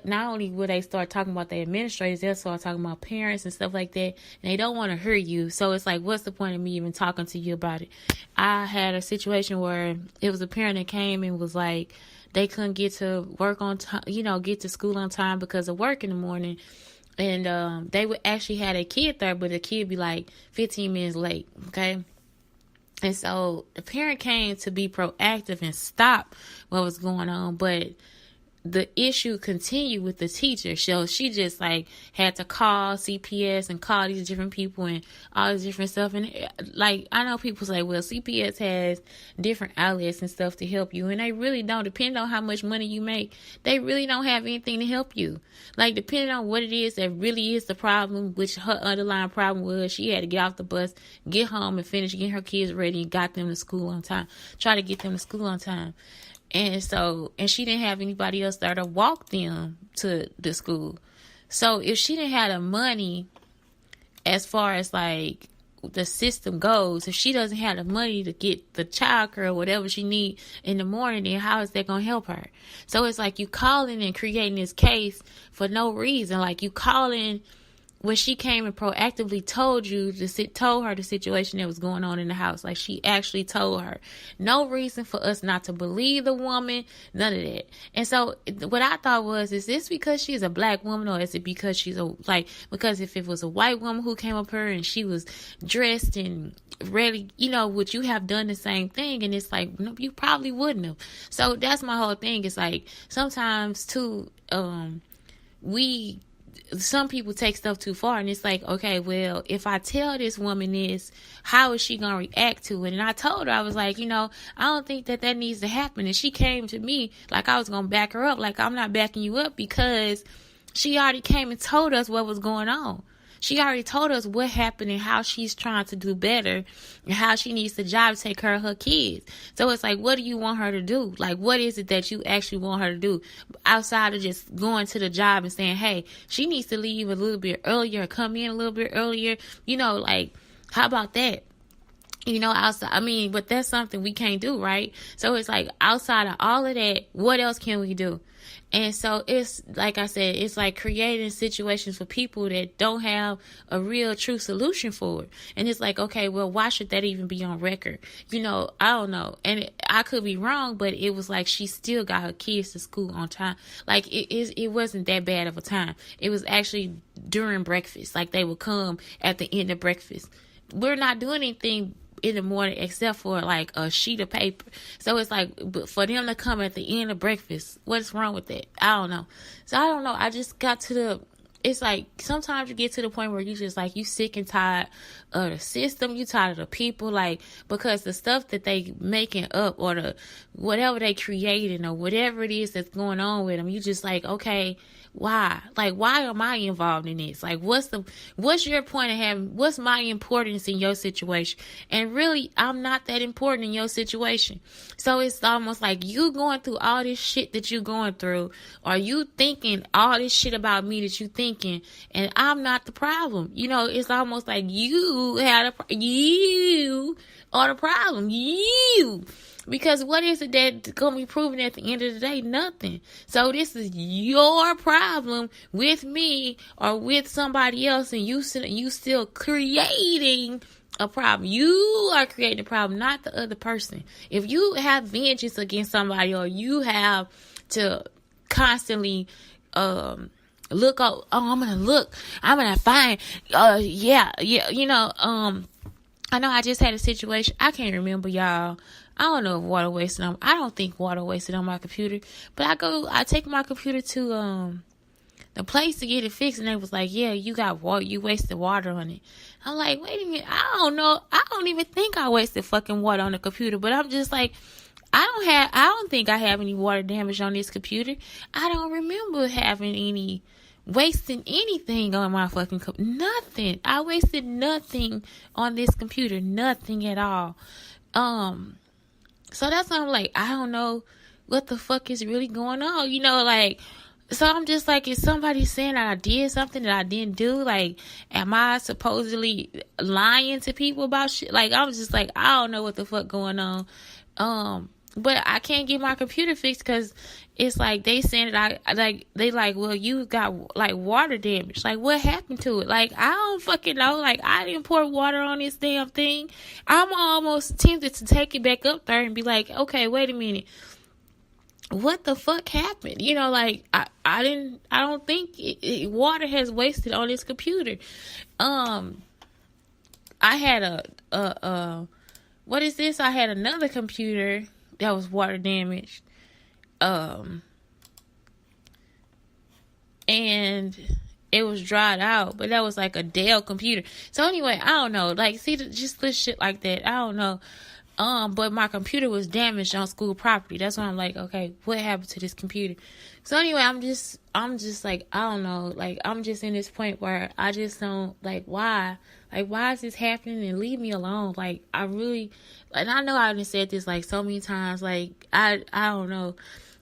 But not only will they start talking about the administrators, they'll start talking about parents and stuff like that. And they don't want to hear you. So it's like, what's the point of me even talking to you about it? I had a situation where it was a parent that came and was like, they couldn't get to work on time, get to school on time because of work in the morning. And they would actually had a kid there, but the kid be like 15 minutes late. Okay. And so the parent came to be proactive and stop what was going on. But the issue continued with the teacher. So she just like had to call CPS and call these different people and all this different stuff. And like, I know people say, well, CPS has different outlets and stuff to help you. And they really don't. Depending on how much money you make, they really don't have anything to help you. Like, depending on what it is that really is the problem, which her underlying problem was, she had to get off the bus, get home and finish getting her kids ready and got them to school on time. Try to get them to school on time. And she didn't have anybody else there to walk them to the school. So if she didn't have the money, as far as like the system goes, if she doesn't have the money to get the childcare or whatever she need in the morning, then how is that going to help her? So it's like you calling and creating this case for no reason. Like you calling when she came and proactively told her the situation that was going on in the house. Like she actually told her. No reason for us not to believe the woman, none of that. And so what I thought was, is this because she's a black woman, or is it because because if it was a white woman who came up here and she was dressed and ready, would you have done the same thing? And it's like, no, you probably wouldn't have. So that's my whole thing. It's like sometimes too, some people take stuff too far, and it's like, okay, well, if I tell this woman this, how is she gonna react to it? And I told her, I was like, I don't think that needs to happen. And she came to me like I was gonna back her up. Like, I'm not backing you up, because she already came and told us what was going on. She already told us what happened and how she's trying to do better and how she needs the job to take care of her kids. So it's like, what do you want her to do? Like, what is it that you actually want her to do outside of just going to the job and saying, hey, she needs to leave a little bit earlier, come in a little bit earlier, like, how about that? Outside, but that's something we can't do, right? So it's like, outside of all of that, what else can we do? And so it's, like I said, it's like creating situations for people that don't have a real true solution for it. And it's like, okay, well, why should that even be on record? I don't know. And I could be wrong, but it was like she still got her kids to school on time. Like, it wasn't that bad of a time. It was actually during breakfast. Like, they would come at the end of breakfast. We're not doing anything in the morning except for like a sheet of paper. So it's like, for them to come at the end of breakfast, what's wrong with that? I don't know. So I don't know. I just got to it's like sometimes you get to the point where you just like, you sick and tired of the system, you tired of the people, like, because the stuff that they making up, or the whatever they creating, or whatever it is that's going on with them, you just like, okay, why? Like, why am I involved in this? Like, what's your point of having, what's my importance in your situation? And really, I'm not that important in your situation. So it's almost like you going through all this shit that you going through, or you thinking all this shit about me that you thinking, and I'm not the problem. It's almost like you are the problem. You. Because what is it that's going to be proven at the end of the day? Nothing. So this is your problem with me or with somebody else, and you still creating a problem. You are creating a problem, not the other person. If you have vengeance against somebody, or you have to constantly look up, I'm going to find, I know I just had a situation. I can't remember, y'all. I don't know if water wasted on. I don't think water wasted on my computer, but I take my computer to the place to get it fixed, and they was like, "Yeah, you got water. You wasted water on it." I'm like, "Wait a minute. I don't know. I don't even think I wasted fucking water on the computer." But I'm just like, I don't think I have any water damage on this computer. I don't remember having wasting anything on my fucking nothing. I wasted nothing on this computer, nothing at all. So that's why I'm like, I don't know what the fuck is really going on, so I'm just like, is somebody saying that I did something that I didn't do? Like, am I supposedly lying to people about shit? Like, I'm just like, I don't know what the fuck going on. But I can't get my computer fixed because it's like they saying that well, you got like water damage. Like, what happened to it? Like, I don't fucking know. Like, I didn't pour water on this damn thing. I'm almost tempted to take it back up there and be like, okay, wait a minute. What the fuck happened? You know, like, I don't think water has wasted on this computer. I had what is this? I had another computer that was water damaged. And it was dried out, but that was like a Dell computer. So anyway, I don't know. Like, see, just this shit like that. I don't know. But my computer was damaged on school property. That's why I'm like, okay, what happened to this computer? So anyway, I'm just like, I don't know. Like, I'm just in this point where I just don't, like, why? Like, why is this happening? And leave me alone. Like, I really, and I know I've said this like so many times. Like, I don't know.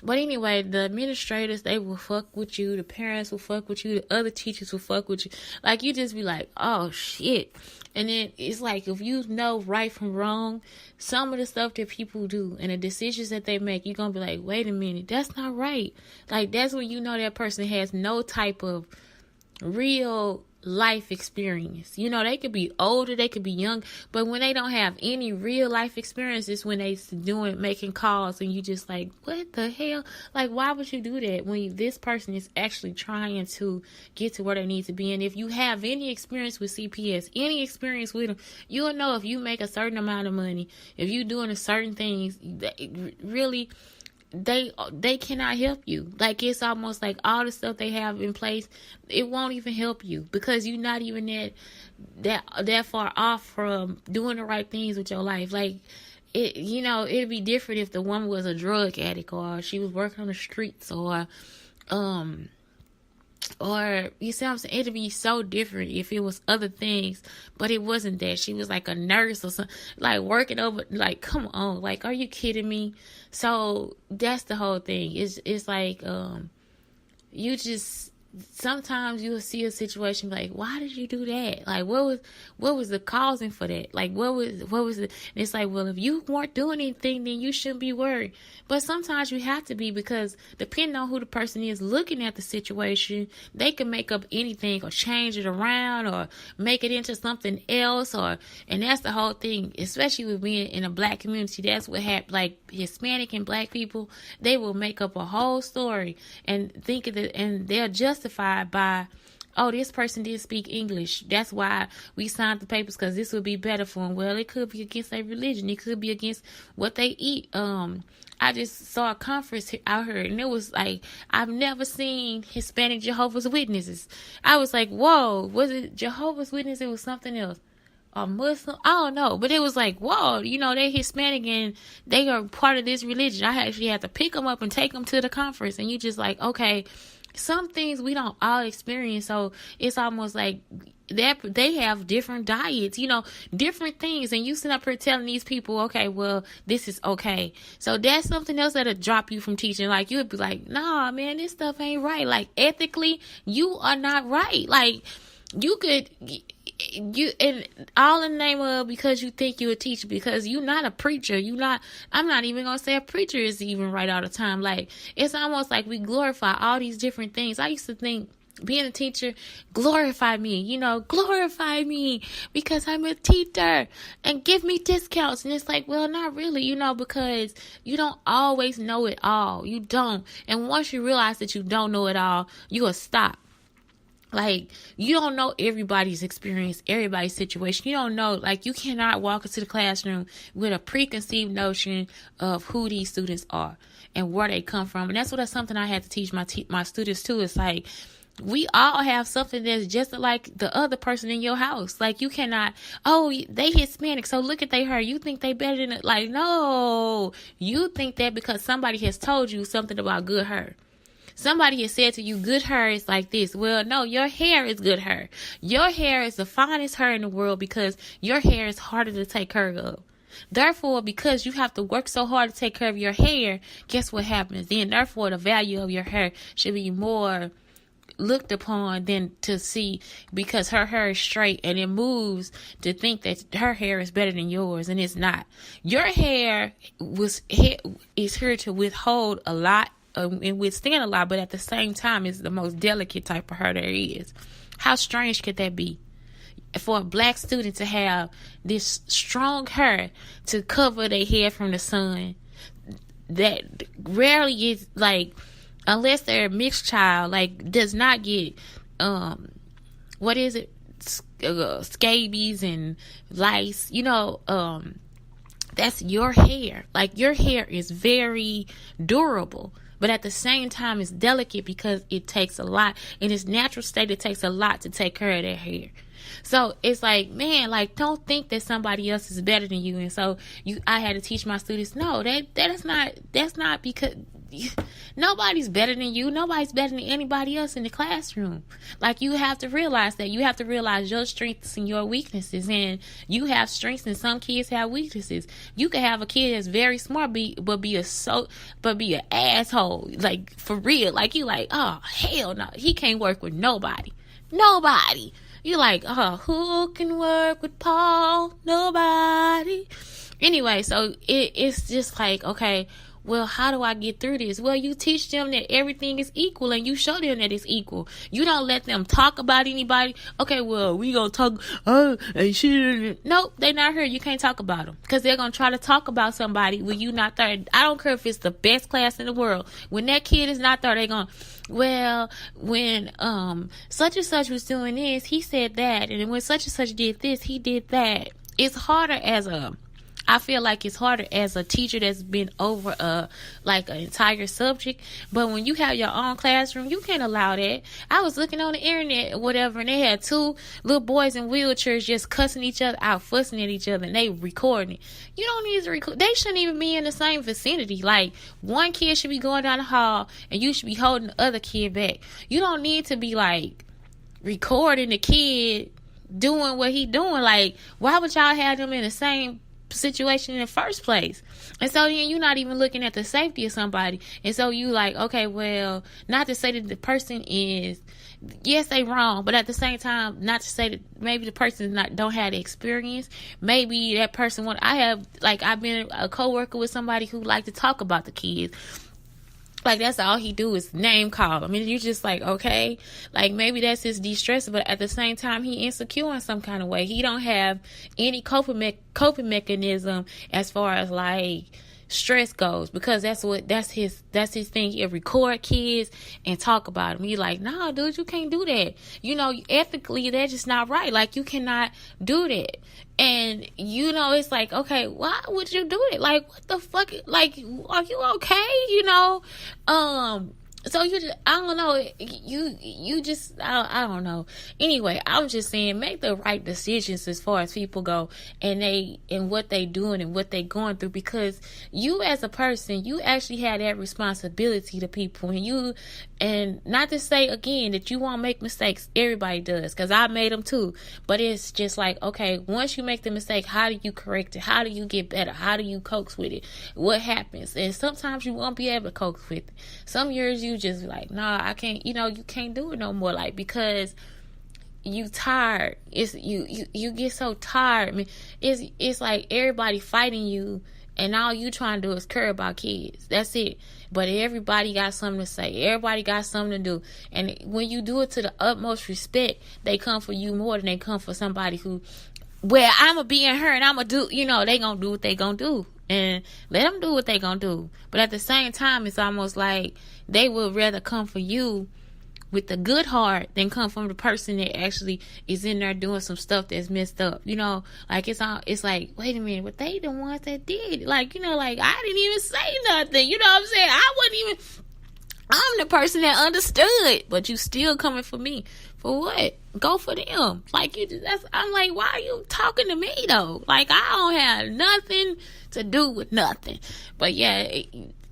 But anyway, the administrators, they will fuck with you. The parents will fuck with you. The other teachers will fuck with you. Like, you just be like, oh, shit. And then it's like, if you know right from wrong, some of the stuff that people do and the decisions that they make, you're going to be like, wait a minute, that's not right. Like, that's when you know that person has no type of real life experience. You know, they could be older, they could be young, but when they don't have any real life experience, it's when they making calls and you just like, what the hell? Like, why would you do that when this person is actually trying to get to where they need to be? And if you have any experience with CPS, any experience with them, you'll know if you make a certain amount of money, if you're doing a certain things, really, they cannot help you. Like, it's almost like all the stuff they have in place, it won't even help you because you're not even that far off from doing the right things with your life. Like, it, you know, it'd be different if the woman was a drug addict or she was working on the streets or you see what I'm saying? It'd be so different if it was other things, but it wasn't that. She was like a nurse or something, like working over, like, come on, like, are you kidding me? So that's the whole thing. It's like, you just, sometimes you'll see a situation like, why did you do that? Like, what was the causing for that? Like, what was it? And it's like, well, if you weren't doing anything, then you shouldn't be worried. But sometimes you have to be, because depending on who the person is looking at the situation, they can make up anything or change it around or make it into something else. And that's the whole thing, especially with being in a black community. That's what happened. Like, Hispanic and black people, they will make up a whole story and think of it, and they're justified by, oh, this person did speak English, that's why we signed the papers, because this would be better for them. Well, it could be against their religion, it could be against what they eat. I just saw a conference out here, and it was like, I've never seen Hispanic Jehovah's Witnesses. I was like, whoa, was it Jehovah's Witnesses? It was something else. A Muslim, I don't know, but it was like, whoa, you know, they're Hispanic and they are part of this religion. I actually had to pick them up and take them to the conference, and you just like, okay, some things we don't all experience, so it's almost like that they have different diets, you know, different things, and you sit up here telling these people, okay, well, this is okay. So that's something else that'll drop you from teaching. Like, you'd be like, nah, man, this stuff ain't right. Like, ethically, you are not right. Like, and all in the name of, because you think you're a teacher, because you're not a preacher. I'm not even gonna say a preacher is even right all the time. Like, it's almost like we glorify all these different things. I used to think being a teacher, glorify me, glorify me because I'm a teacher and give me discounts. And it's like, well, not really, because you don't always know it all. You don't. And once you realize that you don't know it all, you will stop. Like, you don't know everybody's experience, everybody's situation. You don't know, like, you cannot walk into the classroom with a preconceived notion of who these students are and where they come from. And that's something I had to teach my students too. It's like, we all have something that's just like the other person in your house. Like, you cannot, oh, they Hispanic, so look at their hair. You think they better than it? Like, no, you think that because somebody has told you something about good hair. Somebody has said to you, good hair is like this. Well, no, your hair is good hair. Your hair is the finest hair in the world because your hair is harder to take care of. Therefore, because you have to work so hard to take care of your hair, guess what happens? Then, therefore, the value of your hair should be more looked upon than to see, because her hair is straight, and it moves to think that her hair is better than yours, and it's not. Your hair is here to withhold a lot and withstand a lot, but at the same time, it's the most delicate type of hair there is. How strange could that be? For a black student to have this strong hair to cover their head from the sun, that rarely is, like, unless they're a mixed child, like, does not get what is it, scabies and lice, that's your hair. Like, your hair is very durable, but at the same time it's delicate, because it takes a lot. In its natural state, it takes a lot to take care of that hair. So it's like, man, like, don't think that somebody else is better than you. And so I had to teach my students, no, that's not because nobody's better than you. Nobody's better than anybody else in the classroom. Like, you have to realize that. You have to realize your strengths and your weaknesses. And you have strengths, and some kids have weaknesses. You could have a kid that's very smart, but be an asshole. Like, for real. Like, you like, oh, hell no. He can't work with nobody. Nobody. You like, oh, who can work with Paul? Nobody. Anyway, so it's just like, okay, well, how do I get through this? Well, you teach them that everything is equal, and you show them that it's equal. You don't let them talk about anybody. Okay, well, we gonna talk, and shit. Nope, they not here. You can't talk about them, because they're gonna try to talk about somebody when you not there. I don't care if it's the best class in the world. When that kid is not there, they gonna, well, when such and such was doing this, he said that, and when such and such did this, he did that. It's harder I feel like it's harder as a teacher that's been over like an entire subject. But when you have your own classroom, you can't allow that. I was looking on the internet or whatever, and they had two little boys in wheelchairs just cussing each other out, fussing at each other, and they recording it. You don't need to record. They shouldn't even be in the same vicinity. Like, one kid should be going down the hall, and you should be holding the other kid back. You don't need to be, like, recording the kid doing what he doing. Like, why would y'all have them in the same situation in the first place? And so then you're not even looking at the safety of somebody. And so you like, okay, well, not to say that the person is, yes, they wrong, but at the same time, not to say that maybe the person don't have the experience. Maybe that person I've been a coworker with somebody who like to talk about the kids. Like, that's all he do is name call. I mean, you're just like, okay, like, maybe that's his de-stress, but at the same time, he insecure in some kind of way. He don't have any coping mechanism as far as, like, stress goes, because that's his thing. He'll record kids and talk about them. You're like, nah, dude, you can't do that. Ethically, that's just not right. Like, you cannot do that. And, it's like, okay, why would you do it? Like, what the fuck? Like, are you okay? So you just, I don't know, you just, I don't know. Anyway, I'm just saying, make the right decisions as far as people go, and what they doing and what they going through, because you as a person, you actually have that responsibility to people, and not to say again that you won't make mistakes. Everybody does, because I made them too. But it's just like, okay, once you make the mistake, how do you correct it? How do you get better? How do you coax with it? What happens? And sometimes you won't be able to coax with it. Some years you just like, nah, I can't, you can't do it no more, like, because you tired. It's you get so tired. I mean, it's like everybody fighting you, and all you trying to do is care about kids. That's it. But everybody got something to say. Everybody got something to do. And when you do it to the utmost respect, they come for you more than they come for somebody who, well, I'm going to be in her and I'm going to do, they going to do what they going to do. And let them do what they going to do. But at the same time, it's almost like they would rather come for you with the good heart than come from the person that actually is in there doing some stuff that's messed up. Like, it's like, wait a minute, but they the ones that did. Like, like, I didn't even say nothing. You know what I'm saying? I'm the person that understood, but you still coming for me. For what? Go for them. Like, I'm like, why are you talking to me though? Like, I don't have nothing to do with nothing. But yeah,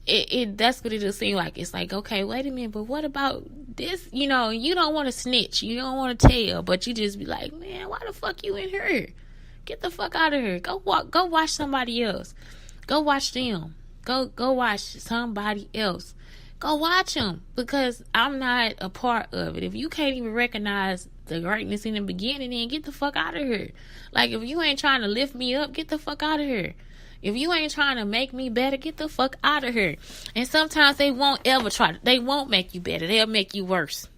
that's what it'll seem like. It's like, okay, wait a minute, but what about this? You don't want to snitch. You don't want to tell, but you just be like, man, why the fuck you in here? Get the fuck out of here. Go watch somebody else. Go watch them. Go watch somebody else. go watch them, because I'm not a part of it. If you can't even recognize the greatness in the beginning, then get the fuck out of here. Like, if you ain't trying to lift me up, get the fuck out of here. If you ain't trying to make me better, get the fuck out of here. And sometimes they won't ever try. They won't make you better. They'll make you worse.